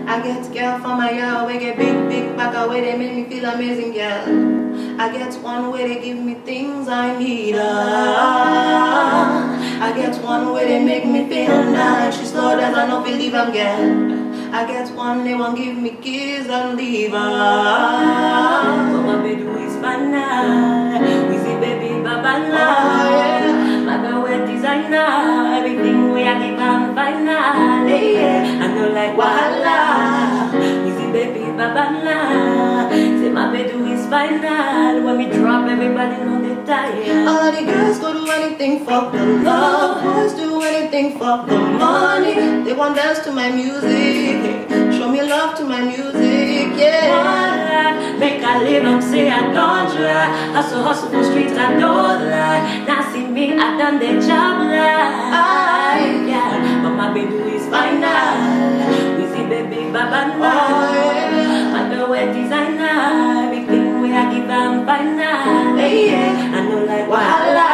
I get girl from my yard, we get big back away, they make me feel amazing, girl. I get one way they give me things I need. I get one way they make me feel nice. She slow down, I don't believe I'm girl. I get one they won't give me kiss and leave. What my baby do is banana. We see baby babala. My girl wear designer. Everything we are give am final. Yeah, I know like wahala. We see baby babala. Say my baby do is final. When we drop, everybody know they tired. All of the girls go do anything for the love. Boys do anything for the money. They want dance to my music. Show me love to my music, yeah. Make I live, I'm say I don't try. Hustle for streets, I don't lie. Now see me, I done the job like yeah. But my baby is final. We see baby baba now. My girl wear designer. Everything we I give am final. Yeah, I know like wahala.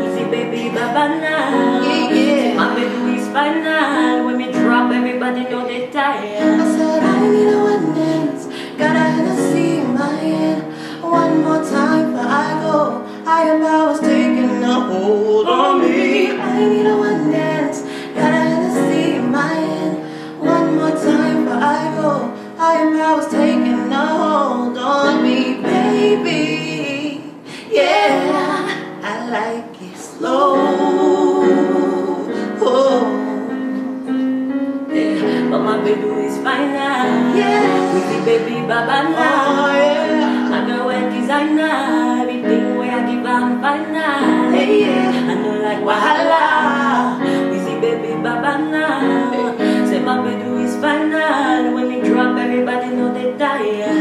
We see baby baba now. Yeah. My baby is final. When me drop, everybody know they tired. I said I need a one dance, got a Hennessy in my hand. One more time before I go. Higher powers taking a hold on me. I need a one dance, got a Hennessy in my hand. One more time before I go. Higher powers taking a hold on me, baby. Yeah, I like it slow. Oh. But my baby is final. Yeah. We see baby baba now. Yeah. My girl wear designer. Everything we I give am final. Yeah. I know like wahala. We see baby baba now. Say my baby is final. When we drop, everybody know they tired.